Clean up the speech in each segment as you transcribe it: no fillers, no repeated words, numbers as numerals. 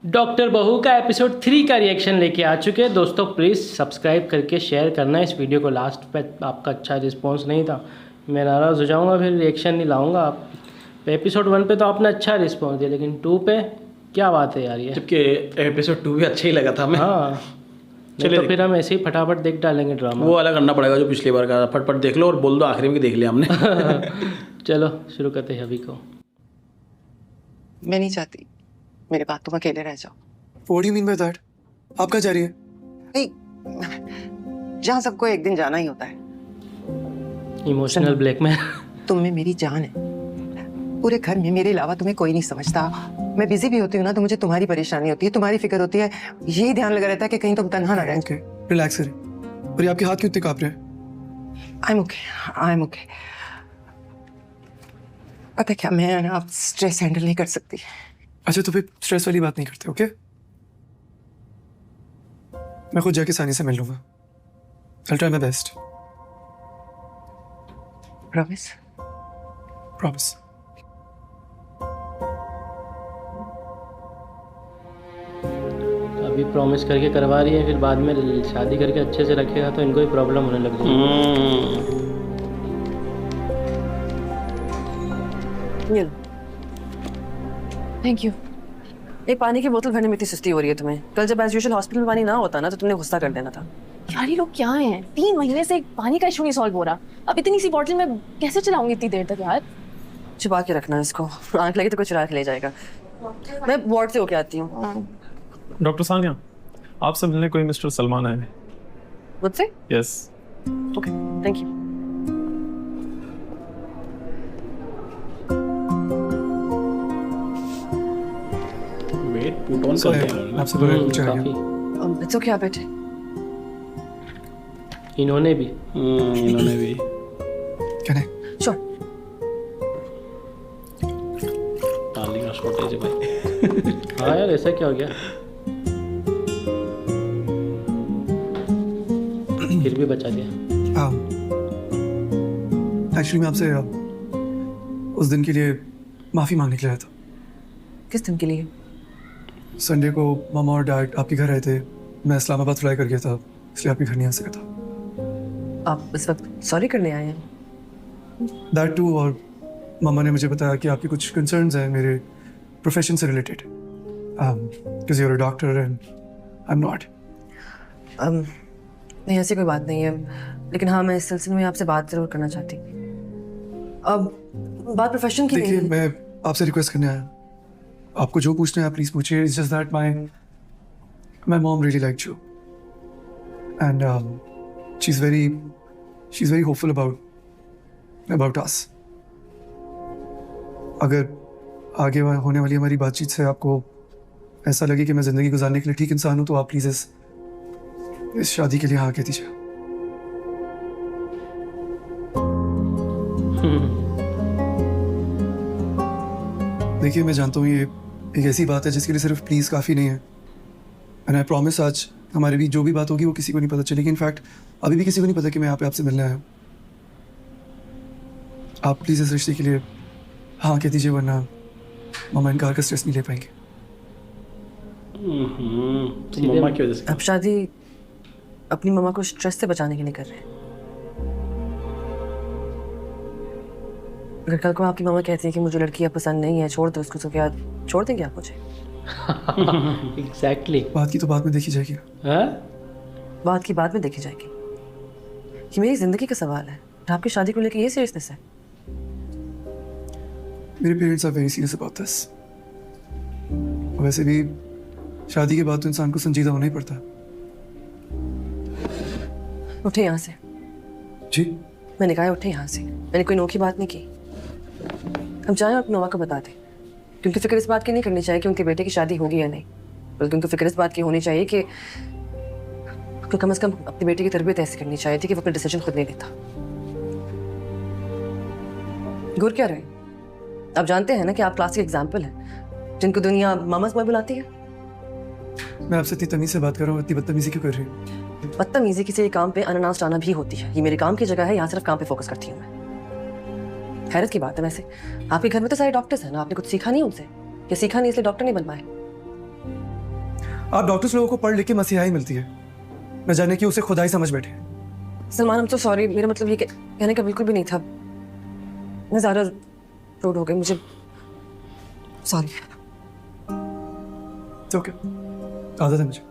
Doctor बहू का episode 3 का रिएक्शन लेके आ चुके हैं दोस्तों। प्लीज़ सब्सक्राइब करके शेयर करना इस वीडियो को। लास्ट पे आपका अच्छा रिस्पांस नहीं था, मैं नाराज़ हो जाऊंगा, फिर रिएक्शन नहीं लाऊंगा। आप एपिसोड 1 पे तो आपने अच्छा रिस्पांस दिया, लेकिन 2 पे क्या बात है यार ये। जबकि एपिसोड 2 भी अच्छा ही लगा था हमें। हाँ, नहीं तो फिर हम ऐसे ही फटाफट देख डालेंगे ड्रामा। वो वाला करना पड़ेगा जो पिछली बार का, फटफट देख लो और बोल दो आखिरी में कि देख लिया हमने। चलो शुरू करते हैं अभी को। मैं नहीं चाहती मेरे बाद तुम अकेले रह जाओ। What do you mean by that? आप कहाँ जा रही है? नहीं, जहाँ सबको एक दिन जाना ही होता है। Emotional blackmail. तुम में मेरी जान है, पूरे घर में मेरे अलावा तुम्हें कोई नहीं समझता। मैं बिजी भी होती हूँ ना तो मुझे तुम्हारी परेशानी होती है, तुम्हारी फिक्र होती है। यही ध्यान लगा रहता है कि कहीं तुम तन्हा ना रह। Okay, relax करें। और ये आपके हाथ क्यों इतने कांप रहे हैं? I'm okay. पता क्या, मैं ना अब स्ट्रेस हैंडल नहीं कर सकती। अच्छा तो फिर स्ट्रेस वाली बात नहीं करते, ओके? मैं खुद जाके सानी से मिल लूंगा। I'll try my best. Promise? Promise. अभी प्रॉमिस करके करवा रही है, फिर बाद में शादी करके अच्छे से रखेगा तो इनको ही प्रॉब्लम होने लग जाएगी। Thank you. एक पानी की बोतल भरने में इतनी सुस्ती हो रही है तुम्हें? कल जब एज यूजुअल हॉस्पिटल में पानी ना होता ना तो तुमने गुस्सा कर देना था। यार ये लोग क्या हैं? 3 महीने से पानी का इशू नहीं सॉल्व हो रहा। अब इतनी सी बॉटल में कैसे चलाऊंगी इतनी देर तक यार? छुपा के रखना इसको, आंख लगी तो कोई चुरा के ले जाएगा। मैं वार्ड से होके आती हूँ। डॉक्टर सानिया, आपसे मिलने कोई मिस्टर सलमान आए हैं। मुझसे? Yes. Okay, thank you. Weight put on So, करते हैं। आपसे बगैर पूछा गया। काफी। इट्स ओके, आप बैठे। इन्होंने भी इन्होंने भी Can I? श्योर। पानी का शॉर्टेज है भाई। हाँ यार, ऐसा क्या हो गया? फिर भी बचा दिया। एक्चुअली मैं आपसे उस दिन के लिए माफ़ी मांगने के लिए आया था। किस दिन के लिए? संडे को मामा और डैड आपके घर आए थे। मैं इस्लामाबाद फ्लाई कर गया था, इसलिए आपके घर नहीं आ सका था। आप इस वक्त सॉरी करने आए हैं? दैट टू, और मामा ने मुझे बताया कि आपके कुछ कंसर्न्स हैं मेरे प्रोफेशन से related, because you are a doctor and I am not. नहीं, ऐसी कोई बात नहीं है, लेकिन हाँ मैं इस सिलसिले में आपसे बात जरूर करना चाहती। अब बात प्रोफेशन की नहीं देखिए, है। मैं आपसे रिक्वेस्ट करने आया। आपको जो पूछना है आप प्लीज पूछिए। It's just that my mom really liked you and she is very hopeful about us. अगर आगे होने वाली हमारी बातचीत से आपको ऐसा लगे कि मैं ज़िंदगी गुजारने के लिए ठीक इंसान हूँ तो आप प्लीज़ इस शादी के लिए हाँ कह दीजिए। देखिए, मैं जानता हूँ ये एक ऐसी बात है जिसके लिए सिर्फ प्लीज़ काफ़ी नहीं है, एंड आई प्रॉमिस आज हमारे बीच जो भी बात होगी वो किसी को नहीं पता चलेगी। इनफैक्ट अभी भी किसी को नहीं पता कि मैं यहाँ पे आपसे मिलने आया हूँ। आप प्लीज़ इस रिश्ते के लिए हाँ कह दीजिए, वरना मामा इनकार का स्ट्रेस नहीं ले पाएंगे। तो मम्मा की वजह से। अब शादी अपनी मम्मा को स्ट्रेस से बचाने के लिए कर रहे हैं। अगर कल को आपकी मम्मा कहती है कि मुझे लड़कियां पसंद नहीं है, छोड़ दो उसको, तो क्या छोड़ देंगे आप मुझे? एग्जैक्टली। बात की तो बाद में देखी जाएगी। हाँ, बात की बाद में देखी जाएगी। ये मेरी जिंदगी का सवाल है, आपकी शादी को लेकर ये सीरियसनेस है? मेरे parents are very serious about this. वैसे भी शादी के बाद तो इंसान को संजीदा होना ही पड़ता है। उठे यहाँ से। जी मैंने कहा उठे यहाँ से, मैंने कोई नोखी बात नहीं की। हम जाएं और अपनी मम्मा को बता दें, क्योंकि फिक्र इस बात की नहीं करनी चाहिए कि उनके बेटे की शादी होगी या नहीं, बल्कि उनको फिक्र इस बात की होनी चाहिए कि कम से कम अपने बेटे की तरबियत ऐसी करनी चाहिए थी कि वो अपना डिसीजन खुद नहीं लेता। घूर क्या रहे? आप जानते हैं ना कि आप क्लासिक एग्जाम्पल हैं जिनको दुनिया मामा's बॉय बुलाती है। मैं आपसे इतनी तमीज से बात कर रहा हूँ, इतनी बदतमीजी क्यों कर रही हूँ? बदतमीजी किसी काम पे अनअनाउंस्ड आना भी होती है। ये मेरे काम की जगह है, यहाँ सिर्फ काम पे फोकस करती हूँ मैं। हैरत की बात है वैसे, आपके घर में तो सारे डॉक्टर्स हैं ना, आपने कुछ सीखा नहीं उनसे, या सीखा नहीं इसलिए डॉक्टर नहीं बन पाए? आप डॉक्टर्स लोगों को पढ़ लिख के मसीहाई मिलती है, न जाने कि उसे खुदाई समझ बैठे। सलमान, I'm so sorry, मेरा मतलब ये कहने का बिल्कुल भी नहीं था। मैं ज़्यादा रूड हो गई, मुझे सॉरी। ओके, आदत है मुझे।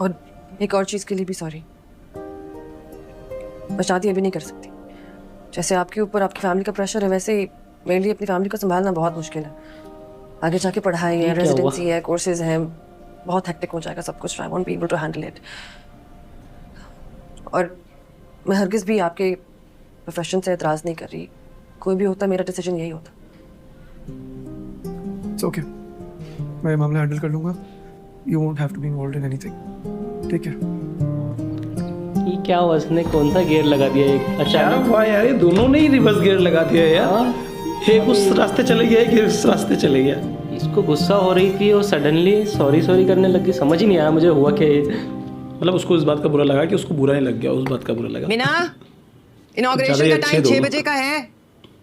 और एक और चीज़ के लिए भी सॉरी। मैं शादी अभी नहीं कर सकती। जैसे आपके ऊपर आपकी फैमिली का प्रेशर है, वैसे ही मेरे लिए अपनी फैमिली को संभालना बहुत मुश्किल है। आगे जाके पढ़ाई है, रेजिडेंसी है, कोर्सेज हैं, बहुत हेक्टिक हो जाएगा सब कुछ। I won't be able to handle it. और मैं हरगिज़ भी आपके प्रोफेशन से एतराज़ नहीं कर रही। कोई भी होता, मेरा डिसीजन यही होता। इट्स ओके, मैं ये मामला हैंडल कर लूंगा। You won't have to be involved in anything, ठीक है? ये क्या हुआ, इसने कौन सा गियर लगा दिया एक क्या अचानक? हुआ यार, ये दोनों ने ही रिवर्स गियर लगा दिया यार। एक उस रास्ते चले गया, एक इस रास्ते चले गया। इसको गुस्सा हो रही थी और सडनली सॉरी सॉरी करने लगी। समझ ही नहीं आया मुझे हुआ क्या ये। मतलब उसको इस बात का बुरा लगा कि उसको बुरा नहीं लग गया, उस बात का बुरा लगा। मीना, इनॉग्रेशन ज़्यादा ही का अच्छे टाइम 6 दोनों। बजे का है।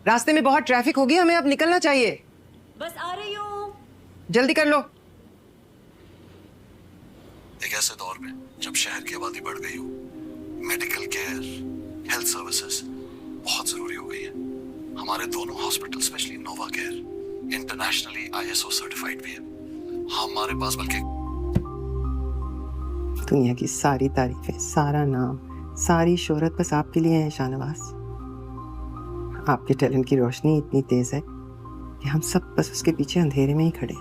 रास्ते में बहुत ट्रैफिक होगी, हमें अब निकलना चाहिए। बस आ रही हूँ। जल्दी कर लो। एक ऐसे दौर में जब शहर की आबादी बढ़ गई हो, मेडिकल केयर, हेल्थ सर्विसेज बहुत जरूरी हो गई है। हमारे दोनों हॉस्पिटल, स्पेशली नोवा केयर, इंटरनेशनली ISO सर्टिफाइड भी है। हमारे पास बल्कि दुनिया की सारी तारीफें, सारा नाम, सारी शोहरत बस आपके लिए है शाहनवाज। आपके टैलेंट की रोशनी इतनी तेज है कि हम सब बस उसके पीछे अंधेरे में ही खड़े हैं।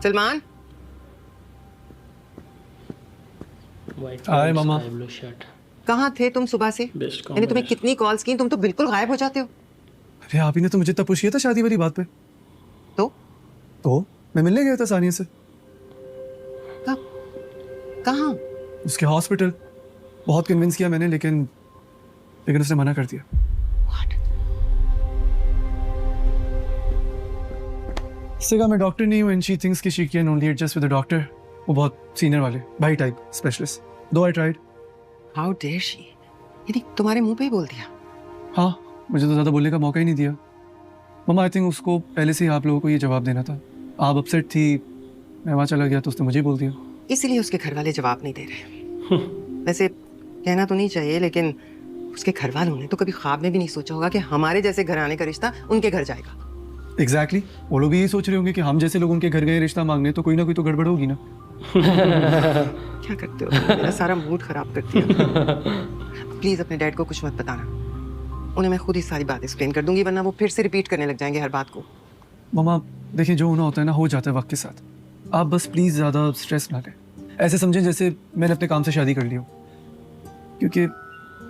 सलमान, हाय मामा। Blue shirt. कहाँ थे तुम सुबह से? Best मैंने तुम्हें कितनी कॉल्स की, तुम तो बिल्कुल गायब हो जाते हो। अरे आप ही ने तो मुझे तब पूछ किया था शादी वाली बात पे। तो मैं मिलने गया था सानिया से, कब, कहाँ? उसके हॉस्पिटल। बहुत कन्विंस किया मैंने, लेकिन उसने मना कर दिया। उससे कहा मैं डॉक्टर नहीं हूँ, एंड शी थिंक्स कि she can only adjust with the doctor. वो बहुत सीनियर वाले, भाई type specialist. Though I tried. How dare she, यानी तुम्हारे मुंह पे ही बोल दिया? हाँ, मुझे तो ज़्यादा बोलने का मौका ही नहीं दिया। मम्मा, आई थिंक उसको पहले से ही आप लोगों को ये जवाब देना था। आप अपसेट थी, मैं वहाँ चला गया तो उसने मुझे बोल दिया। इसीलिए उसके घर वाले जवाब नहीं दे रहे। वैसे कहना तो नहीं चाहिए, लेकिन उसके घर वालों ने तो कभी ख्वाब में भी नहीं सोचा होगा कि हमारे जैसे घराने का रिश्ता उनके घर जाएगा। एग्जैक्टली, वो लोग यही सोच रहे होंगे कि हम जैसे लोग उनके घर गए रिश्ता मांगने, तो कोई ना कोई तो गड़बड़ होगी ना। क्या करते हो, मेरा सारा मूड खराब कर दिया। प्लीज अपने डैड को कुछ मत बताना, उन्हें मैं खुद ही सारी बात एक्सप्लेन कर दूंगी, वरना वो फिर से रिपीट करने लग जाएंगे हर बात को। मम्मा देखिए, जो होना होता है ना हो जाता है वक्त के साथ। आप बस प्लीज़ ज़्यादा स्ट्रेस ना लें। ऐसे समझें जैसे मैंने अपने काम से शादी कर ली हो, क्योंकि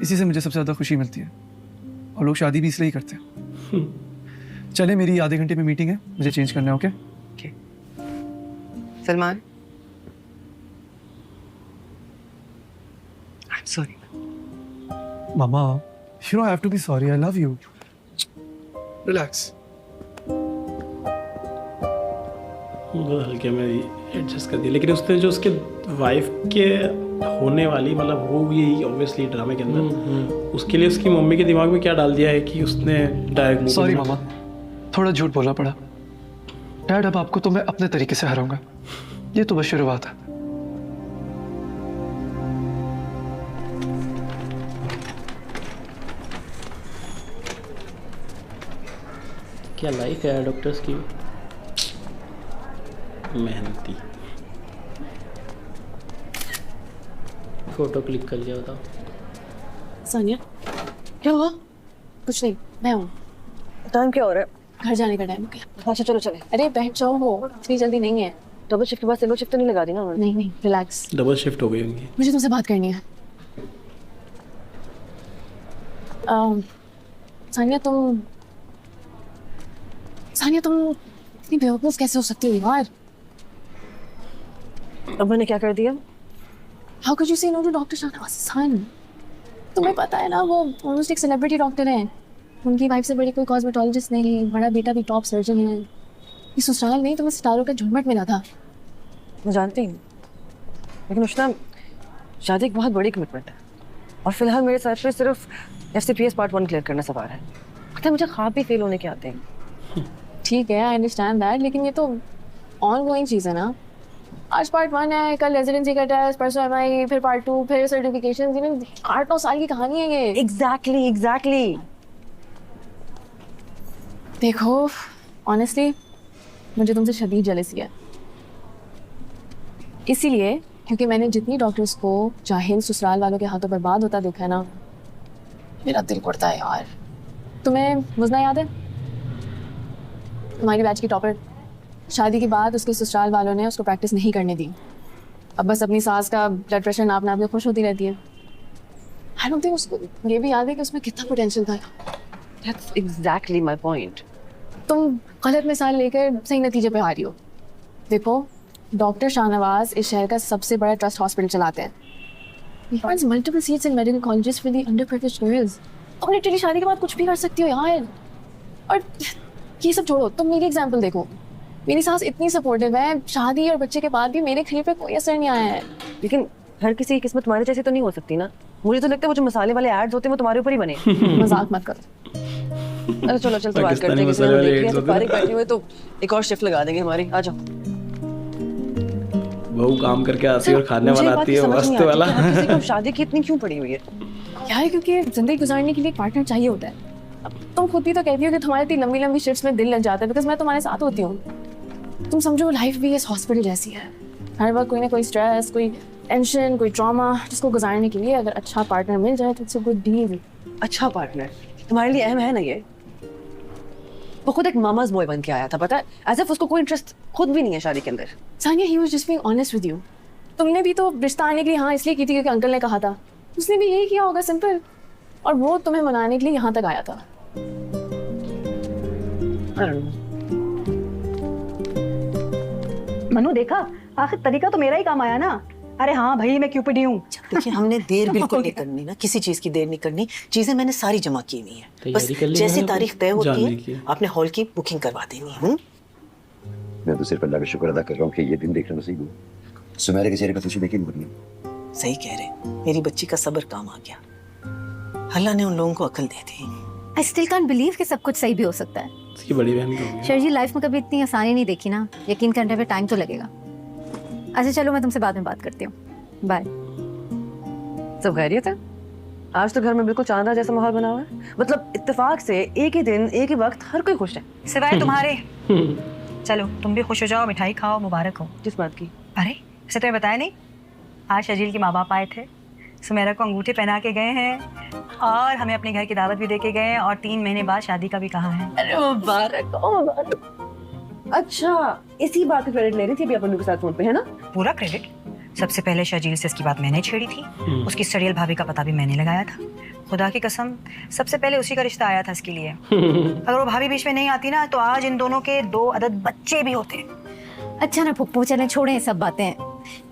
इसी से मुझे सबसे ज़्यादा खुशी मिलती है, और लोग शादी भी इसलिए ही करते हैं। चले, मेरी आधे घंटे में मीटिंग है, मुझे चेंज करना है। Okay Okay. Salman, I am sorry. मामा, you don't have to be sorry, I love you. Relax. हल्के में एडजस्ट कर दिया, लेकिन उसने जो उसके वाइफ के होने वाली, मतलब वो यही ऑब्वियसली ड्रामे के अंदर, उसके लिए उसकी मम्मी के दिमाग में क्या डाल दिया है कि उसने डायरेक्ट। सॉरी मामा, थोड़ा झूठ बोलना पड़ा। डैड, अब आपको तो मैं अपने तरीके से हराऊंगा, ये तो बस शुरुआत है। क्या लाइफ है डॉक्टर्स की। मेहनती। फोटो क्लिक कर लिया होता। सानिया, क्या हुआ? कुछ नहीं, मैं हूँ। टाइम क्या हो रहा है? घर जाने का टाइम हो गया। अच्छा चलो चले। अरे बैठ जाओ, हो इतनी जल्दी नहीं है। डबल शिफ्ट के बाद सिंगल शिफ्ट तो नहीं लगा दी ना उन्होंने? नहीं नहीं, रिलैक्स। डबल शिफ्ट हो गई होंगी। मुझे तुमसे बात करनी है। सानिया तुम इतनी बेवकूफ़ कैसे हो सकती हो यार? अब मैंने क्या कर दिया? How could you say no to Dr. Shahnawaz सन? तुम्हें पता है ना, वो ऑलमोस्ट एक सेलिब्रिटी डॉक्टर हैं। उनकी वाइफ से बड़ी कोई कॉस्मेटोलॉजिस्ट नहीं, बड़ा बेटा भी टॉप सर्जन है। ये ससुराल नहीं, तुम्हें सितारों का झुरमट मिला था। मैं जानती हूँ, लेकिन उष्णा, शादी एक बहुत बड़ी कमिटमेंट है, और फिलहाल मेरे साथ पे सिर्फ FCPS पार्ट 1 क्लियर करना सवार है। पता है, मुझे ख्वाब भी फेल होने के आते हैं। ठीक है, आई अंडरस्टैंड दैट, लेकिन ये तो ऑन गोइंग चीज़ है ना। आज पार्ट 1 है, कल रेजिडेंसी का टेस्ट, परसों MI, फिर पार्ट 2, फिर सर्टिफिकेशन। 8-9 साल की कहानी है ये। एग्जैक्टली। देखो ऑनेस्टली मुझे तुमसे शदीद जेलसी है, इसीलिए क्योंकि मैंने जितनी डॉक्टर्स को जाहिल ससुराल वालों के हाथों बर्बाद होता देखा है ना, मेरा दिल पड़ता है यार। तुम्हें मुज़ना याद है, तुम्हारी बैच की टॉपर? शादी के बाद उसके ससुराल वालों ने उसको प्रैक्टिस नहीं करने दी। अब बस अपनी सास का ब्लड प्रेशर नाप नाप के खुश होती रहती है। आई डोंट थिंक उसको ये भी याद है कि उसमें कितना पोटेंशियल था। That's exactly my point. तुम गलत मिसाल लेकर सही नतीजे पे आ रही हो। देखो डॉक्टर शाहनवाज इस शहर का सबसे बड़ा ट्रस्ट हॉस्पिटल चलाते हैं। He runs multiple seats in medical colleges for the underprivileged girls. तुम लिटरली शादी के बाद कुछ भी कर सकती हो यार। और ये सब छोड़ो, तुम मेरी एग्जाम्पल देखो। मेरी सास इतनी सपोर्टिव है, शादी और बच्चे के बाद भी मेरे खरीद पे कोई असर नहीं आया है। लेकिन हर किसी की किस्मत तुम्हारे जैसी तो नहीं हो सकती ना। मुझे तो लगता है वो जो मसाले वाले एड्स होते हैं वो तुम्हारे ऊपर ही बने। मजाक मत करो। अरे चलो चल तो बात करते हैं, किसी ने देख लिया तो फारिग बैठी हुए तो एक और शिफ्ट लगा देंगे हमारी। आ जाओ। बहू काम करके आती है और खाने बनाती है, मस्त वाला। किसी को शादी की इतनी क्यों पड़ी हुई है यार? क्योंकि जिंदगी गुजारने के लिए एक पार्टनर चाहिए होता है। अब तुम खुद भी तो कहती हो कि तुम्हारी इतनी लंबी लंबी शिफ्ट्स में दिल लग जाता है, बिकॉज मैं तुम्हारे साथ होती हूँ। तुम समझो लाइफ भी इस हॉस्पिटल जैसी है। हर वक्त कोई ना कोई स्ट्रेस, कोई टेंशन, कोई ट्रॉमा, जिसको गुजारने के लिए अगर अच्छा पार्टनर मिल जाए तो इट्स अ गुड डील। अच्छा पार्टनर तुम्हारे लिए अहम है ना ये? वो खुद एक मामाज बॉय बन के आया था, पता है, एज इफ उसको कोई इंटरेस्ट खुद भी नहीं है शादी के अंदर। Sania, he was just being honest with you. तुमने भी तो रिश्ता आने के लिए हाँ इसलिए की थी क्योंकि अंकल ने कहा था। उसने भी यही किया होगा, सिंपल। और वो तुम्हें मनाने के लिए यहाँ तक आया था। मनु देखा, आखिर तरीका तो मेरा ही काम आया ना। अरे हाँ भाई, मैं क्यूपिडी हूँ। देखिए हमने देर बिल्कुल नहीं करनी ना, किसी चीज की देर नहीं करनी। चीजें मैंने सारी जमा की हुई हैं, बस जैसे तारीख तय होती है आपने हॉल की बुकिंग करवा देनी है। मैं तो सिर्फ अल्लाह का शुक्र अदा कर रहा हूँ कि ये दिन देखना नसीब हुआ। सुमेरा के चेहरे पर खुशी देखी नहीं। सही कह रहे, मेरी बच्ची का सब्र काम आ गया। अल्लाह ने उन लोगों को अकल दे दी। आई स्टिल कांट बिलीव कि सब कुछ सही भी हो सकता है। उसकी बड़ी बहन का शर जी, लाइफ में कभी इतनी आसानी नहीं देखी ना, यकीन करने पे टाइम तो लगेगा। अच्छा चलो, मैं तुमसे बाद में बात करती हूँ, बाय। सब खैरियत है? आज तो घर में बिल्कुल चांदा जैसा माहौल बना हुआ है। मतलब इत्तेफाक से एक ही दिन एक ही वक्त हर कोई खुश है सिवाय तुम्हारे। चलो तुम भी खुश हो जाओ, मिठाई खाओ, मुबारक हो। किस बात की? अरे इसे तुम्हें बताया नहीं, आज शजील के माँ बाप आए थे, सुमेरा को अंगूठे पहना के गए हैं और हमें अपने घर की दावत भी दे के गए हैं और 3 महीने बाद शादी का भी कहा है। अरे मुबारक हो, मुबारक। अच्छा, इसी बात का क्रेडिट ले रही थी अभी अपन के साथ फोन पे, है ना? पूरा क्रेडिट। सबसे पहले शजील से इसकी बात मैंने छेड़ी थी, उसकी सड़ियल भाभी का पता भी मैंने लगाया था। खुदा की कसम, सबसे पहले उसी का रिश्ता आया था इसके लिए। अगर वो भाभी बीच में नहीं आती ना तो आज इन दोनों के 2 अदद बच्चे भी होते। अच्छा ना फुप्पू, चलें छोड़ें ये सब बातें।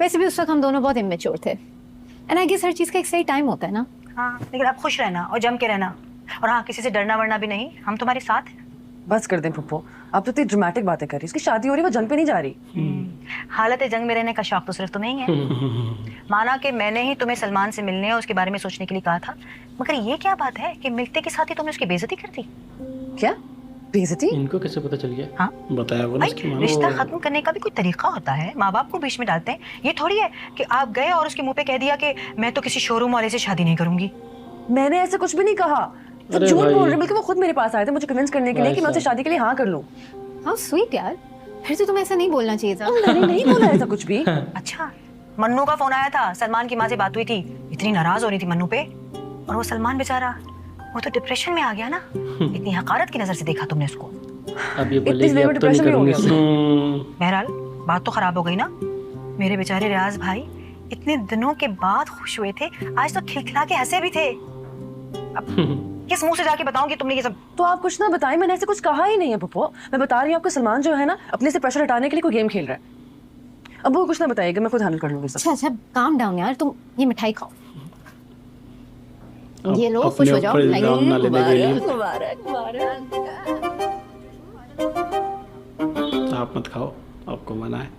वैसे भी उस वक्त हम दोनों बहुत इमेच्योर थे, एंड आई गेस हर चीज़ का एक सही टाइम होता है ना। हाँ, लेकिन आप खुश रहना और जम के रहना, और हाँ किसी से डरना वरना भी नहीं, हम तुम्हारे साथ हैं। बस कर दें पुप्पो, आप तो इतनी ड्रामेटिक बातें कर रही। उसकी शादी हो रही है, वो जंग पे नहीं जा रही। हालत जंग में रहने का शौक तो सिर्फ तुम्हें ही है। माना कि मैंने ही तुम्हें सलमान से मिलने और उसके बारे में सोचने के लिए कहा था, मगर ये क्या बात है कि मिलते के साथ ही तुमने उसकी बेइज्जती कर दी। क्या बेइज्जती? इनको कैसे पता चल गया? हाँ बताया वो, रिश्ता खत्म करने का भी कोई तरीका होता है। माँ बाप को बीच में डालते हैं, ये थोड़ी है कि आप गए और उसके मुंह पे कह दिया कि मैं तो किसी शोरूम वाले से शादी नहीं करूंगी। मैंने ऐसे कुछ भी नहीं कहा, तो झूठ बोल रहे। बल्कि वो खुद मेरे पास आए थे मुझे कन्विंस करने के लिए कि मैं उससे शादी के लिए हाँ कर लूं। हाउ स्वीट यार, फिर तो तुम्हें ऐसा नहीं बोलना चाहिए था। मैंने नहीं बोला ऐसा कुछ भी। अच्छा, मन्नू का फोन आया था, सलमान की माँ से बात हुई थी, इतनी नाराज हो रही थी मन्नू पे, और वो सलमान बेचारा वो तो डिप्रेशन में आ गया ना। इतनी हकारत की नजर से देखा तुमने उसको। अब ये बोलेगी अब तो नहीं करूंगी। बहरहाल बात तो खराब हो गई ना। मेरे बेचारे रियाज भाई इतने दिनों के बाद खुश हुए थे, आज तो खिलखिला के हंसे भी थे। अब किस मुंह से जाके बताऊंगी तुमने ये सब? तो आप कुछ ना बताएं, मैंने ऐसे कुछ कहा ही नहीं है पप्पो। मैं बता रही हूँ आपको, सलमान जो है ना अपने से प्रेशर हटाने के लिए कोई गेम खेल रहा है। अब वो कुछ ना बताइएगा, मैं खुद हैंडल कर लूंगी सब। अच्छा काम डाउन यार, तुम ये मिठाई खाओ, ये लो, खुश हो जाओ। मुबारक मुबारक। आप मत खाओ, आपको मना है।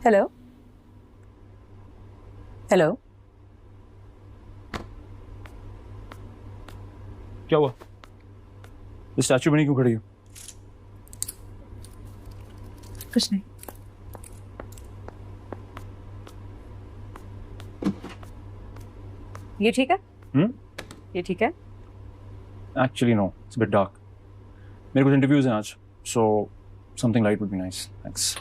हेलो, हेलो, क्या हुआ? ये स्टैचू बनी क्यों खड़ी हो? कुछ नहीं। ये ठीक है? ये ठीक है? Actually no, it's bit dark. मेरे कुछ इंटरव्यूज हैं आज, so something light would be nice. Thanks.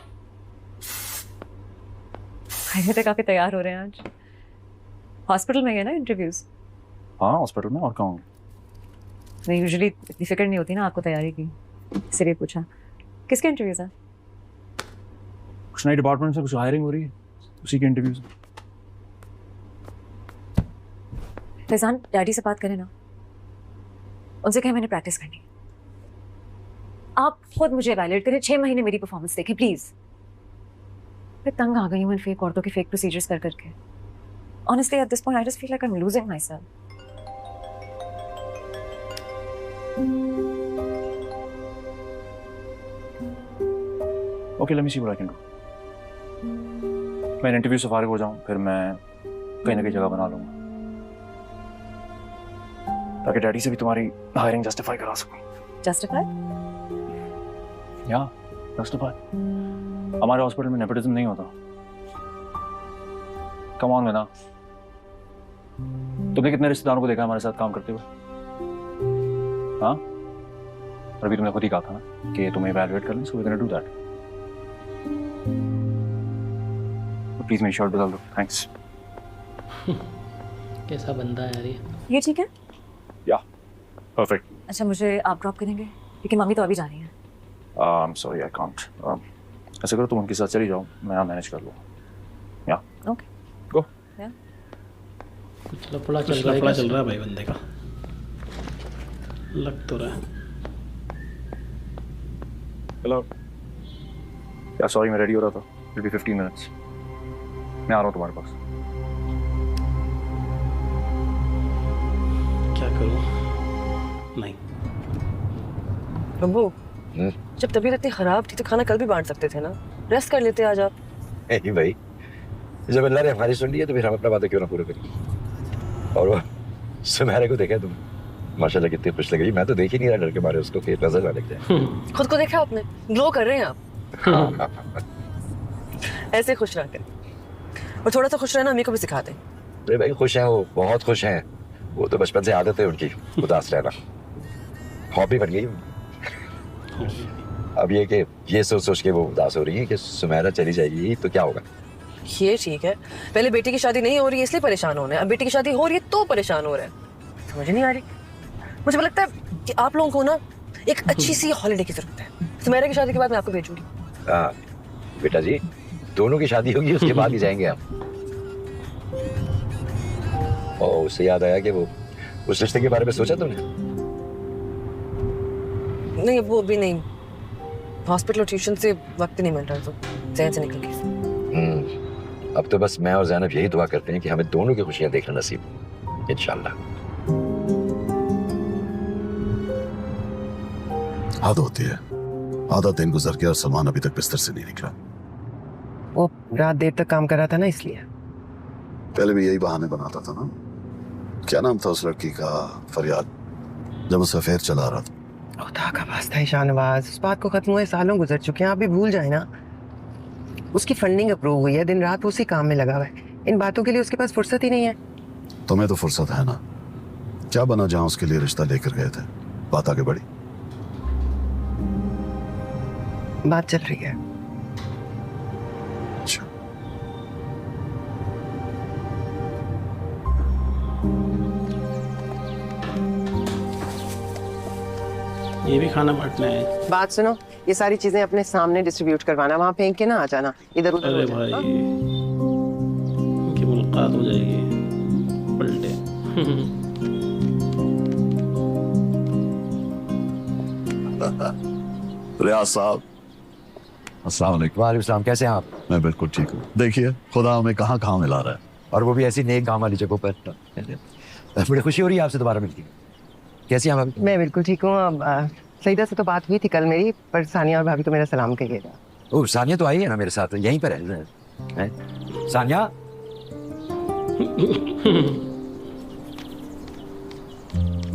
खाने तक काफी तैयार हो रहे हैं आज. हॉस्पिटल में गए ना इंटरव्यूज? हाँ, हॉस्पिटल में. और कहाँ? नहीं, यूजुअली इतनी फिक्र नहीं होती ना आपको तैयारी की, इसलिए पूछा. किसके इंटरव्यूज हैं? कुछ नई डिपार्टमेंट से कुछ हायरिंग हो रही है, उसी के इंटरव्यूज. फैजान, डैडी से बात करें ना, उनसे कहें मैंने प्रैक्टिस करनी है. आप खुद मुझे इवैल्यूएट करें, 6 महीने मेरी परफॉर्मेंस देखें प्लीज. मैं तंग आ गई हूँ इन फेक औरतों के फेक प्रोसीजर्स कर करके. Honestly at this point I just feel like I am losing my self. Okay, let me see what I can do. मैं इंटरव्यू से फारिग हो जाऊँ, फिर मैं कहीं ना कहीं जगह बना लूँगा ताकि डैडी से भी तुम्हारी हायरिंग जस्टिफाई करा सकूं. जस्टिफाई? या जस्टिफाई. हमारे हॉस्पिटल में नेपोटिज्म नहीं होता. कम ऑन ना. तुमने कितने रिश्तेदारों को देखा हमारे साथ काम करते हुए? हाँ, और अभी तुमने खुद ही कहा था ना कि तुम्हें इवैल्यूएट कर लें, so we can do that. Please मेरी शर्ट बदल दो. थैंक्स. कैसा बंदा है यार ये ठीक है? या परफेक्ट. अच्छा, मुझे आप ड्रॉप करेंगे क्योंकि मम्मी तो अभी जा रही हैं. आई एम सॉरी, आई कांट. ऐसे करो, तुम उनके साथ चली जाओ, मैं यहाँ मैनेज कर लूँगा. या ओके, गो. कुछ लफड़ा कुछ लफड़ा चल रहा है भाई बंदे का, लग तो रहा है. हेलो. या सॉरी, मैं रेडी हो रहा था. Will be 15 minutes. मैं आ रहा हूँ तुम्हारे पास. क्या करूँ? नहीं. बब्बू, जब तबीयत इतनी खराब थी तो खाना कल भी बांट सकते थे ना. रेस्ट कर लेते आज आप. नहीं भाई, जब अल्लाह ने हमारी सुन ली है तो फिर हम अपना वादा क्यों ना पूरा करें. और वो सुमेरा को देखा तुम, माशाल्लाह कितनी खुश लग रही. मैं तो देख ही नहीं रहा डर के मारे उसको कि नजर ना लग जाए. खुद को देखा आपने? ग्लो कर रहे हैं आप. ऐसे खुश रहकर, और थोड़ा सा खुश रहना अम्मी को भी सिखा दें. अरे भाई, खुश हैं वो, बहुत खुश हैं. वो तो बचपन से आदत है उनकी उदास रहना, हॉबी बन गई. अब ये कि ये सोच सोच के वो उदास हो रही है कि सुमेरा चली जाएगी तो क्या होगा. ये ठीक है, पहले बेटी की शादी नहीं हो रही है इसलिए परेशान हो रहे हैं, अब बेटी की शादी हो रही है तो परेशान हो रहे हैं. समझ नहीं आ रही. मुझे लगता है कि आप लोगों को ना एक अच्छी सी हॉलिडे की जरूरत है. सुमेरा की शादी के बाद मैं आपको भेजूंगी. हाँ बेटा जी, दोनों की शादी होगी उसके बाद ही जाएंगे हम. और उससे याद आया कि वो उस रिश्ते के बारे में सोचा तुमने? नहीं, वो भी नहीं. हॉस्पिटल और ट्यूशन से वक्त नहीं मिल रहा तो जहन से निकल गई. अब तो बस मैं और ज़ैनब यही दुआ करते हैं कि हमें दोनों की खुशियां देखना नसीब हो, इंशाल्लाह. हद होती है. आधा दिन गुजर गया और सलमान अभी तक बिस्तर से नहीं निकला. वो रात देर तक काम कर रहा था ना, इसलिए. पहले भी यही बहाने बनाता था ना. क्या नाम था उस लड़की का? फरियाद. जब उस अफेयर चला रहा था. खुदा का वास्ता शाहनवाज, उस बात को खत्म हुए सालों गुजर चुके हैं, आप भी भूल जाए ना. उसकी फंडिंग अप्रूव हुई है, दिन रात उसी काम में लगा हुआ है. इन बातों के लिए उसके पास फुर्सत ही नहीं है. तुम्हें तो फुर्सत है ना. क्या बना जहां उसके लिए रिश्ता लेकर गए थे? बात आगे बढ़ी? बात चल रही है. अच्छा. ये भी खाना बांटना है. बात सुनो, ये सारी चीजें अपने सामने डिस्ट्रीब्यूट करवाना, वहां फेंक के ना आ जाना इधर उधर. अरे भाई, इनकी मुलाकात हो जाएगी पलटे. रियाज साहब. अस्सलाम वालेकुम. वालेकुम सलाम. कैसे हैं आप? मैं बिल्कुल ठीक हूँ. देखिए खुदा हमें कहाँ कहाँ मिला रहा है, और वो भी ऐसी नेक काम वाली जगहों पर. बड़ी खुशी हो रही है आपसे दोबारा मिलती. कैसी हैं आप? मैं बिल्कुल ठीक हूँ. सईदा से तो बात हुई थी कल मेरी, पर सानिया और भाभी को मेरा सलाम कहिएगा. ओह, सानिया तो आई है ना मेरे साथ, यहीं पर है. सानिया,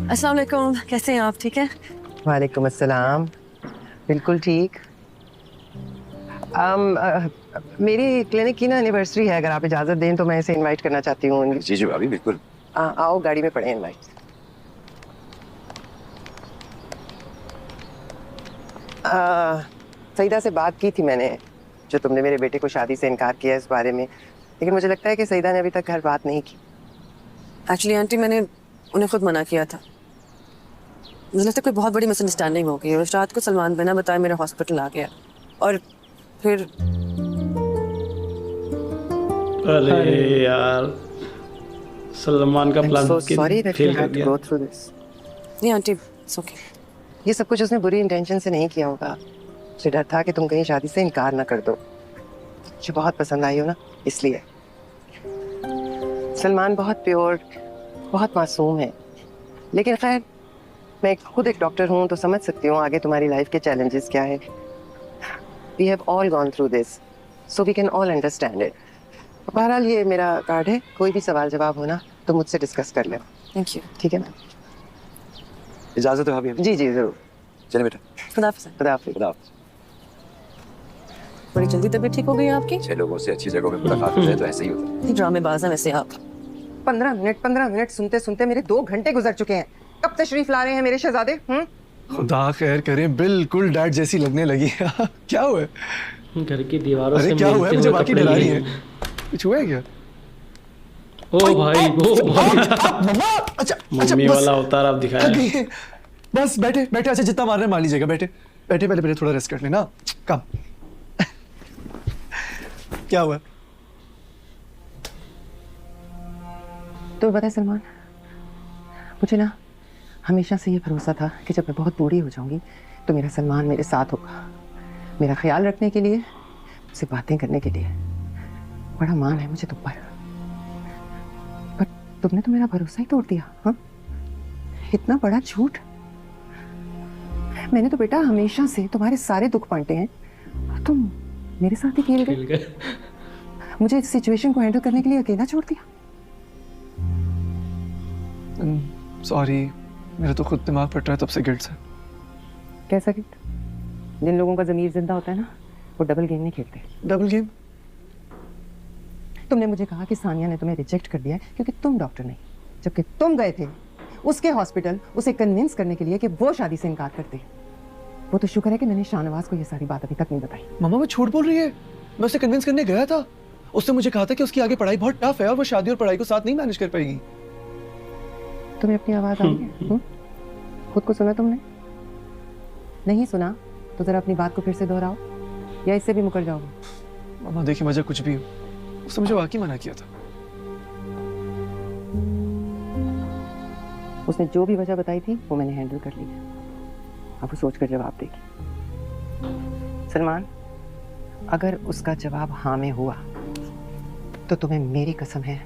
अस्सलाम वालेकुम, कैसे हैं आप? ठीक है? वालेकुम अस्सलाम, बिल्कुल ठीक। मेरी क्लिनिक की ना एनिवर्सरी है, अगर आप इजाज़त दें तो मैं इसे इनवाइट करना चाहती हूँ। जी जी भाभी बिल्कुल। आओ गाड़ी में पड़े इनवाइट। सईदा से बात की थी मैंने, जो तुमने मेरे बेटे को शादी से इनकार किया इस बारे में, लेकिन मुझे लगता है कि सईदा ने अभी तक घर बात नहीं की। एक्चुअली आंटी मैंने उन्हें खुद मना किया था। मुझे लगता है कोई बहुत बड़ी मिसअंडरस्टैंडिंग हो गई और उस रात को सलमान बिना बताए मेरे हॉस्पिटल आ गया और फिर अरे यार सलमान का plan sorry that you had to go through this. नहीं आंटी, इट्स ओके। ये सब कुछ उसने बुरी इंटेंशन से नहीं किया होगा। मुझे डर था कि तुम कहीं शादी से इनकार ना कर दो। मुझे बहुत पसंद आई हो ना, इसलिए। सलमान बहुत प्योर, बहुत मासूम है, लेकिन खैर मैं खुद एक डॉक्टर हूँ तो समझ सकती हूँ आगे तुम्हारी लाइफ के चैलेंजेस क्या है। We have all gone through this, so we can all understand it. बहरहाल ये मेरा कार्ड है, कोई भी सवाल जवाब हो ना तो मुझसे डिस्कस कर लो। Thank you. ठीक है मैम? इजाजत है भाभी? जी जी जरूर। चले बेटा। खुदा हाफिज़। खुदा हाफिज़। खुदा हाफिज़। बड़ी जल्दी तबीयत ठीक हो गई आपकी? 6 लोगों से अच्छी जगहों में मुलाकात हो जाए तो ऐसे ही होता है। ड्रामेबाज हैं वैसे आप। 15 मिनट सुनते सुनते मेरे 2 घंटे गुजर चुके हैं। कब तशरीफ ला रहे हैं मेरे शहजादे? खुदा खैर करें, बिल्कुल डैड जैसी लगने लगी। क्या हुआ है? घर की दीवारों अरे से क्या हुआ है? मुझे बाकी डरा रही है। कुछ हुआ है क्या? ओ भाई, ओ भाई। मम्मा, अच्छा मम्मी वाला अवतार आप दिखाया। बस बैठे बैठे, अच्छा जितना मार रहे मार लीजिएगा। बैठे बैठे, पहले थोड़ा रेस्ट कर लेना। कम। क्या हुआ? तो पता है सलमान, मुझे ना हमेशा से ये भरोसा था कि जब मैं बहुत बूढ़ी हो जाऊंगी तो मेरा सलमान मेरे साथ होगा, मेरा ख्याल रखने के लिए, मुझसे बातें करने के लिए। बड़ा मान है मुझे तुम पर तुमने तो मेरा भरोसा ही तोड़ दिया। हाँ, इतना बड़ा झूठ। मैंने तो बेटा हमेशा से तुम्हारे सारे दुख बांटे हैं और तुम मेरे साथ ही खेल गए। मुझे इस सिचुएशन को हैंडल करने के लिए अकेला छोड़ दिया। सॉरी, मेरा तो खुद दिमाग फट रहा है तब से गिल्ट से। कैसा गिल्ट? जिन लोगों का ज़मीर जिंदा होता है ना, वो डबल गेम नहीं खेलते। Double game? तुमने मुझे कहा कि सानिया ने तुम्हें रिजेक्ट कर दिया है क्योंकि तुम डॉक्टर नहीं, जबकि तुम गए थे उसके हॉस्पिटल उसे कन्विंस करने के लिए कि वो शादी से इनकार करते। वो तो शुक्र है कि मैंने शाहनवाज को ये सारी बात अभी तक नहीं बताई। मम्मा वो झूठ बोल रही है। मैं उसे कन्विंस करने गया था। उसने मुझे कहा था कि उसकी आगे पढ़ाई बहुत टफ है और वो शादी और पढ़ाई को साथ नहीं मैनेज कर पाएगी। तुम्हें अपनी आवाज आ रही है? खुद को सुना तुमने? नहीं सुना तो जरा अपनी बात को फिर से दोहराओ या इससे भी मुकर जाओगे। मम्मा देखिए, वजह कुछ भी हो, उसने मुझे वाकई मना किया था। उसने जो भी वजह बताई थी वो मैंने हैंडल कर ली है। अब वो सोच कर जवाब देगी। सलमान, अगर उसका जवाब हाँ में हुआ तो तुम्हें मेरी कसम है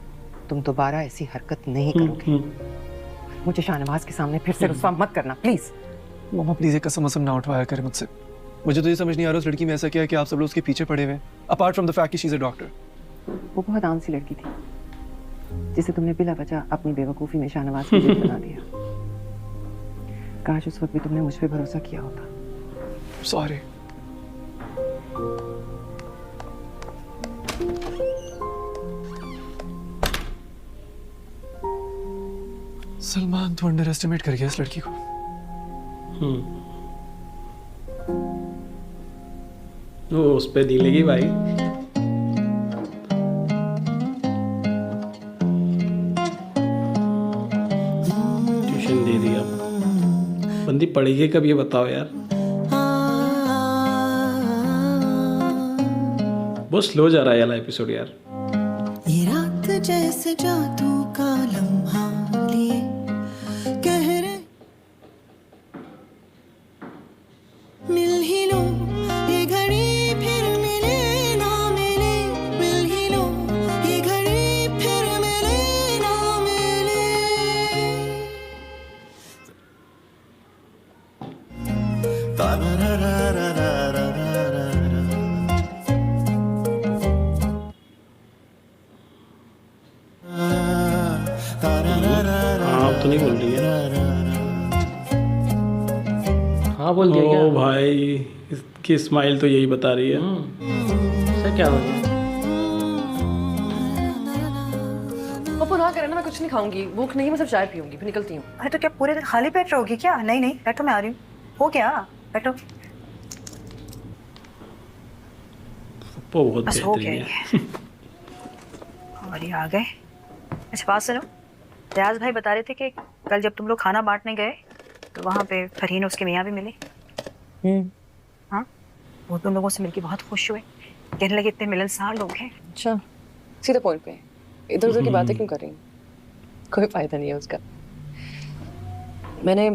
तुम दोबारा ऐसी हरकत नहीं करोगे। मुझे शाहनवाज के सामने फिर से रुस्वा मत करना प्लीज। मम्मा प्लीज एक कसम वसम ना उठवाया करे मुझसे। मुझे तो ये समझ नहीं आ रहा उस लड़की में ऐसा क्या है कि आप सब लोग उसके पीछे पड़े हुए, अपार्ट फ्रॉम द फैक्ट कि शी इज अ डॉक्टर। वो बहुत आम सी लड़की थी जिसे तुमने बिला वजह अपनी बेवकूफ़ी में शाहनवाज की जिद बना दिया। काश उस वक्त भी तुमने मुझ पे भरोसा किया होता। सॉरी। सलमान तो अंडर एस्टिमेट कर गया इस लड़की को। वो उस पे दिलेगी भाई। ट्यूशन दे दिया। बंदी पढ़ेगी कब ये बताओ यार। बहुत स्लो जा रहा है यार एपिसोड यार। ये रात जैसे जादू का लम्हा लिए कह रहे मिल ही लो, ये घड़ी फिर मिले ना मिले, मिल ही लो, ये घड़ी फिर मिले ना मिले। आप तो नहीं बोल रही है? हाँ बोल दिया क्या? ओ भाई, इसकी स्माइल तो यही बता रही है। सर क्या हो गया? पप्पू ना करे ना, मैं कुछ नहीं खाऊंगी, भूख नहीं, मैं सिर्फ चाय पीऊंगी, फिर निकलती हूँ। अरे तो क्या पूरे दिन खाली पेट रहोगी क्या? नहीं नहीं बैठो, मैं आ रही हूँ। हो क्या? बैठो। वो बहुत बस हो गया बेहतरीन है। ये। और ये आ गए। अच्छा बात सुनो, रियाज भाई बता रहे थे कि कल जब तुम लोग खाना बांटने गए तो वहाँ पे फरहीन उसके मियाँ भी मिले। हाँ, वो तुम लोगों से मिलके बहुत खुश हुए, कहने लगे इतने मिलनसार लोग हैं। अच्छा, सीधे पॉइंट पे, इधर उधर की बातें क्यों कर रही हैं? कोई फायदा नहीं है उसका। मैंने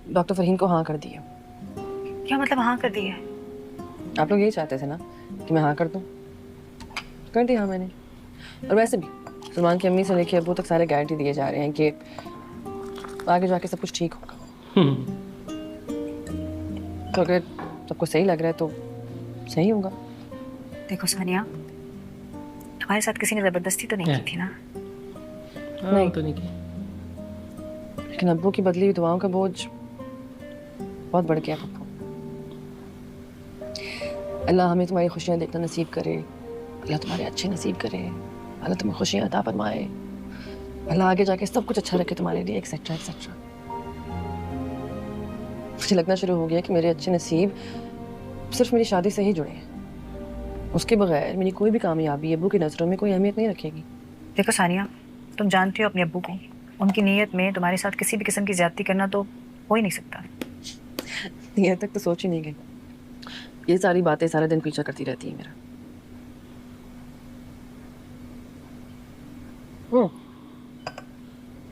डॉक्टर फरहीन को हाँ कर दी है। क्या मतलब हाँ कर दी है? आप लोग यही चाहते थे ना कि मैं हाँ कर दूँ, कर दी हाँ मैंने। और वैसे भी सलमान की अम्मी से लेके अब्बू तक सारे गारंटी दिए जा रहे हैं कि आगे जाके सब कुछ ठीक होगा। तो अगर सबको सही लग रहा है तो सही होगा। देखो सानिया, तुम्हारे साथ किसी ने जबरदस्ती तो नहीं की थी ना? नहीं तो नहीं की। लेकिन अब्बू की बदली हुई दुआओं का बोझ बहुत बढ़ गया पप्पू। अल्लाह हमें तुम्हारी खुशियाँ देखना नसीब करे, अल्लाह तुम्हारे अच्छे नसीब करे, अल्लाह तुम्हें खुशियाँ अता फरमाए, अल्लाह आगे जाके सब कुछ अच्छा रखे तुम्हारे लिए, एक्सेट्रा एक्सेट्रा। मुझे लगना शुरू हो गया कि मेरे अच्छे नसीब सिर्फ मेरी शादी से ही जुड़े हैं, उसके बगैर मेरी कोई भी कामयाबी अब्बू की नज़रों में कोई अहमियत नहीं रखेगी। देखो सानिया, तुम जानती हो अपने अब्बू को, उनकी नीयत में तुम्हारे साथ किसी भी किस्म की ज्यादती करना तो हो ही नहीं सकता। नीयत तक तो सोच ही नहीं गई। ये सारी बातें सारे दिन पीछा करती रहती है मेरा।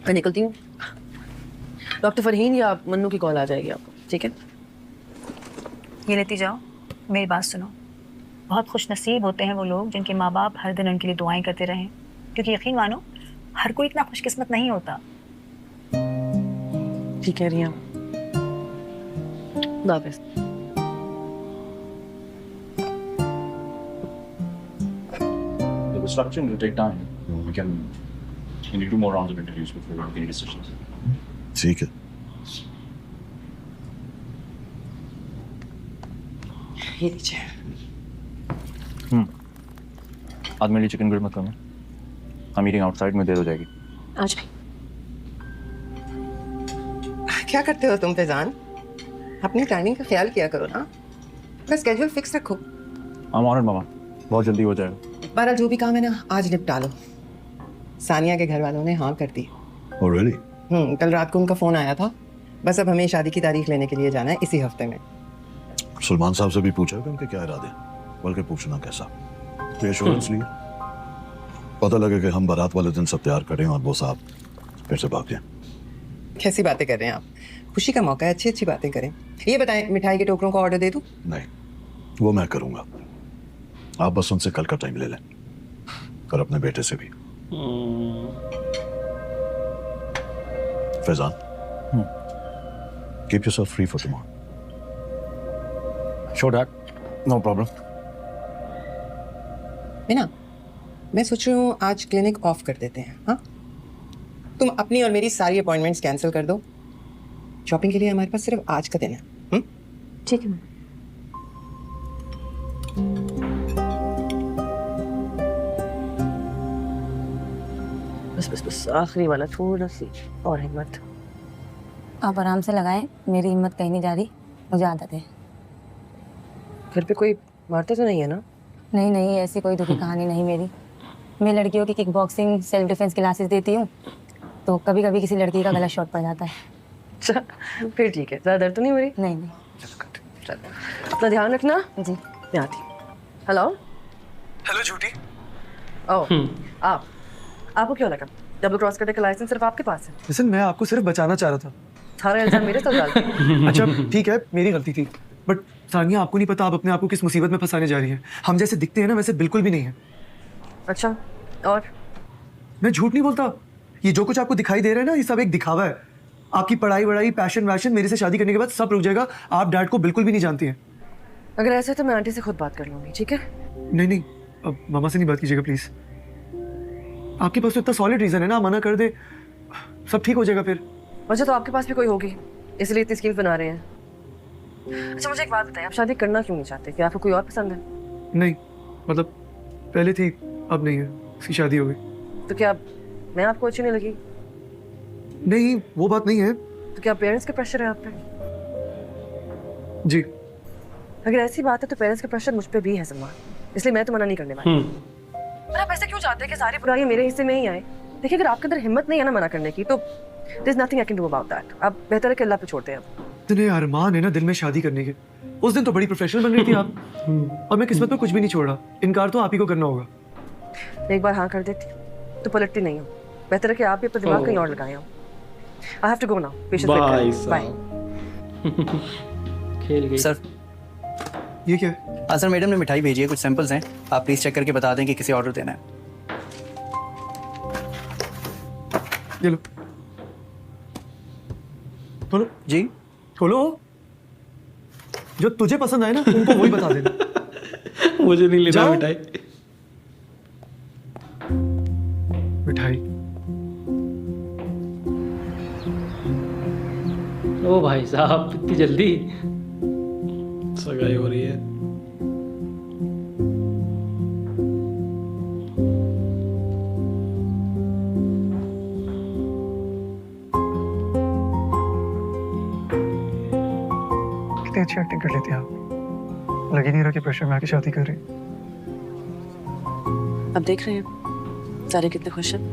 मैं निकलती हूँ। डॉक्टर फरहीन या मन्नू की कॉल आ जाएगी आपको, ठीक है? ये लेती जाओ, मेरी बात सुनो। बहुत खुश नसीब होते हैं वो लोग जिनके माँ बाप हर दिन उनके लिए दुआएं करते रहें, क्योंकि यकीन मानो हर कोई इतना खुशकिस्मत नहीं होता। ठीक है रिया, वापस। The restructuring will take time. We can do more rounds of interviews before we make any decisions. ठीक है। ये लीजिए। आज मेरे लिए चिकन ग्रिल मत करना। हम मीटिंग आउटसाइड में देर हो जाएगी। आज भी क्या करते हो तुम फैजान? अपनी टाइमिंग का ख्याल किया करो ना, बस स्केड्यूल फिक्स रखो। I'm honored मामा, बहुत जल्दी हो जाएगा। बहरहाल जो भी काम है ना आज निपटा लो। सानिया के घर वालों ने हाँ कर दी। Oh really? कल रात को उनका फोन आया था, बस अब हमें शादी की तारीख लेने के लिए जाना है इसी हफ्ते में। सलमान साहब से भी पूछा कि उनके क्या इरादे, बल्कि पूछना कैसा, तो एश्योरेंस लिए पता लगे कि हम बारात वाले दिन सब तैयार करें और वो साहब फिर से भाग जाएं। कैसी बातें कर रहे हैं आप? खुशी का मौका है, अच्छी अच्छी बातें करें। ये बताएं, मिठाई के टोकरों का ऑर्डर दे दूं? नहीं, वो मैं करूंगा, आप बस उनसे कल का टाइम ले लें, और अपने बेटे से भी। Faizan, keep yourself free for tomorrow. Sure dad, no problem. Meena, मैं सोच रही हूँ आज क्लिनिक ऑफ कर देते हैं। हाँ, तुम अपनी और मेरी सारी अपॉइंटमेंट्स कैंसिल कर दो। शॉपिंग के लिए हमारे पास सिर्फ आज का दिन है। ठीक है। बस बस बस आखिरी वाला थोड़ा सी और हिम्मत। आप आराम से लगाएं, मेरी हिम्मत कहीं नहीं जा रही, मुझे आदत है। घर पे कोई मारते तो नहीं है ना? नहीं नहीं, ऐसी कोई दुखी कहानी नहीं मेरी। मैं लड़कियों की kick boxing self defence classes देती हूँ, तो कभी कभी किसी लड़की का गला शॉर्ट पड़ जाता है। अच्छा, फिर ठीक है, ज़्यादा दर्द तो नहीं हो रही? नहीं नहीं। चलो, अपना ध्यान रखना जी। मैं आती हूँ। हेलो हेलो झूठी। ओह, आपको क्यों लगा डबल क्रॉस करने का लाइसेंस सिर्फ आपके पास है? लिसन, मैं आपको सिर्फ बचाना चाह रहा था। सारा इल्जाम मेरे साथ डालते हैं। अच्छा ठीक है, मेरी गलती थी, बट सानिया आपको नहीं पता आप अपने आप को किस मुसीबत में फंसाने जा रही हैं। हम जैसे दिखते हैं ना वैसे बिल्कुल भी नहीं है। अच्छा, और? मैं झूठ नहीं बोलता, ये जो कुछ आपको दिखाई दे रहा है ना ये सब एक दिखावा है। आपकी पढ़ाई वढ़ाई पैशन वैशन मेरे से शादी करने के बाद सब रुक जाएगा। आप डैड को बिल्कुल भी नहीं जानती हैं। अगर ऐसा है तो मैं आंटी से खुद बात कर लूंगी, ठीक है? नहीं नहीं, अब मामा से नहीं बात कीजिएगा प्लीज। आपके पास तो इतना सॉलिड रीजन है ना, मना कर दे सब ठीक हो जाएगा फिर। वजह तो आपके पास भी कोई होगी, इसलिए इतनी स्कीम्स बना रहे हैं। अच्छा मुझे एक बात बताएं, आप शादी करना क्यों नहीं चाहते? क्या आपको कोई और पसंद है? नहीं, मतलब पहले थी, अब नहीं है, उसकी शादी हो गई। तो क्या मैं आपको अच्छी नहीं लगी? नहीं, वो बात नहीं है। तो क्या पेरेंट्स का प्रेशर है आप पे? जी। अगर ऐसी बात है तो पेरेंट्स का प्रेशर मुझ पे भी है सलमान, इसलिए मैं तो मना नहीं करने वाली। पर आप ऐसे क्यों चाहते हैं कि सारी बुराई मेरे हिस्से में ही आए? देखिए अगर आपके अंदर हिम्मत नहीं है ना मना करने की, तो there is nothing I can do about that. आप बेहतर है कि अल्लाह पे छोड़ दें। इतने अरमान है ना दिल में शादी करने के। उस दिन तो बड़ी प्रोफेशनल बन रही थी आप, और मैं किस्मत में कुछ भी नहीं छोड़ रहा। इनकार तो आप ही को करना होगा। एक बार हाँ कर देती तो पलटती नहीं हूँ। बेहतर है कि आप भी अपना दिमाग कहीं और लगाए हो। I have to go now. Patience bye. खेल गई। सर ये क्या है? हाँ सर, मैडम ने मिठाई भेजी है, कुछ सैंपल्स हैं, आप प्लीज चेक करके बता दें कि किसे ऑर्डर देना है। ये लो। खोलो जी। खोलो, जो तुझे पसंद आए ना उनको वही बता देना। मुझे नहीं लेना मिठाई। मिठाई? ओ भाई साहब इतनी जल्दी सगाई हो रही है। कितनी अच्छी एक्टिंग कर लेती हैं आप। लग ही नहीं रहा कि प्रेशर में आके शादी कर रही। अब देख रहे हैं सारे कितने खुश हैं।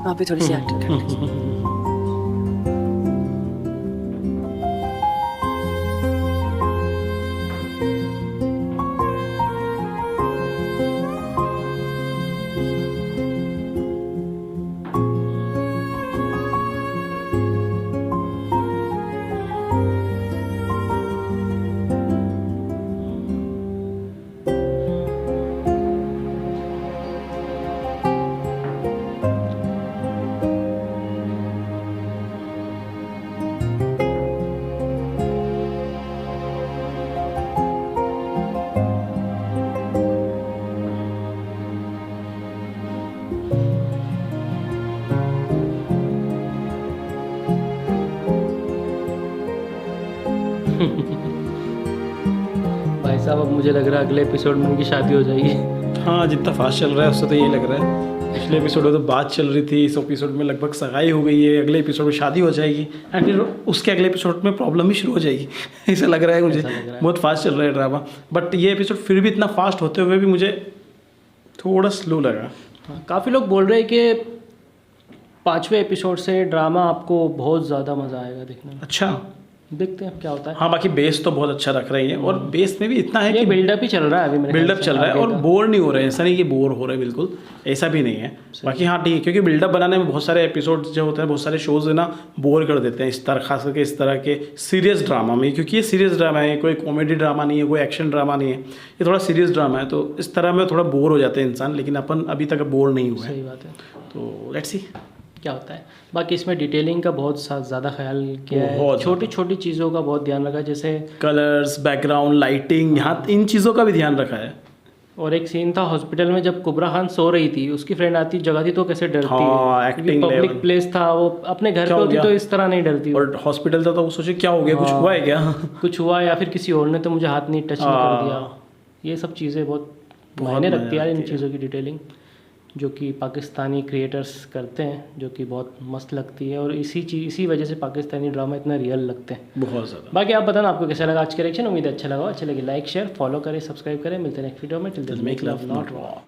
आप भी थोड़ी सी एक्टिंग कर लीजिए। भाई साहब अब मुझे लग रहा है अगले एपिसोड में उनकी शादी हो जाएगी। हाँ, जितना फास्ट चल रहा है उससे तो यही लग रहा है। पिछले एपिसोड में तो बात चल रही थी, इस एपिसोड में लगभग सगाई हो गई है, अगले एपिसोड में शादी हो जाएगी, एंड फिर उसके अगले एपिसोड में प्रॉब्लम ही शुरू हो जाएगी। ऐसा लग रहा है मुझे। बहुत फास्ट चल रहा है ड्रामा, बट ये एपिसोड फिर भी इतना फास्ट होते हुए भी मुझे थोड़ा स्लो लगा। काफ़ी लोग बोल रहे हैं कि 5वें एपिसोड से ड्रामा आपको बहुत ज़्यादा मज़ा आएगा देखने में। अच्छा, देखते हैं क्या होता है। हाँ, बाकी बेस तो बहुत अच्छा रख रही है, और बेस में भी इतना है ये कि बिल्डअप ही चल रहा है अभी मेरे बिल्डअप ख्याल चल से रहा है, और आगे का। बोर नहीं हो रहे हैं। ऐसा नहीं कि बोर हो रहे हैं, बिल्कुल ऐसा भी नहीं है। बाकी हाँ ठीक है, क्योंकि बिल्डअप बनाने में बहुत सारे एपिसोड जो होते हैं, बहुत सारे शोज है ना, बोर कर देते हैं इस तरह, खास करके इस तरह के सीरियस ड्रामा में, क्योंकि ये सीरियस ड्रामा है, कोई कॉमेडी ड्रामा नहीं है, कोई एक्शन ड्रामा नहीं है, ये थोड़ा सीरियस ड्रामा है। तो इस तरह में थोड़ा बोर हो जाते हैं इंसान, लेकिन अपन अभी तक बोर नहीं हुए। सही बात है। तो लेट्स सी क्या होता है। बाकी इसमें डिटेलिंग का बहुत ज़्यादा ख्याल किया है, बहुत छोटी छोटी चीज़ों का बहुत ध्यान रखा, जैसे कलर्स, बैकग्राउंड, लाइटिंग, यहाँ इन चीज़ों का भी ध्यान रखा है। और एक सीन था हॉस्पिटल में जब कुबरा खान सो रही थी, उसकी फ्रेंड आती जगाती तो कैसे डरती हाँ, है। Acting public level. प्लेस था, वो अपने घर पे होती तो इस तरह नहीं डरती। और हॉस्पिटल था तो वो सोचे क्या हो गया, कुछ हुआ है क्या? कुछ हुआ या फिर किसी और ने तो मुझे हाथ नहीं टच नहीं कर दिया। ये सब चीज़ें बहुत मायने रखती है यार, इन चीज़ों की डिटेलिंग जो कि पाकिस्तानी क्रिएटर्स करते हैं, जो कि बहुत मस्त लगती है। और इसी वजह से पाकिस्तानी ड्रामा इतना रियल लगते हैं, बहुत ज़्यादा। बाकी आप बताना आपको कैसा लगा आज का रिएक्शन। उम्मीद है अच्छा लगा। अच्छा लगे लाइक शेयर फॉलो करें, सब्सक्राइब करें। मिलते हैं नेक्स्ट वीडियो में। Till then make love not war.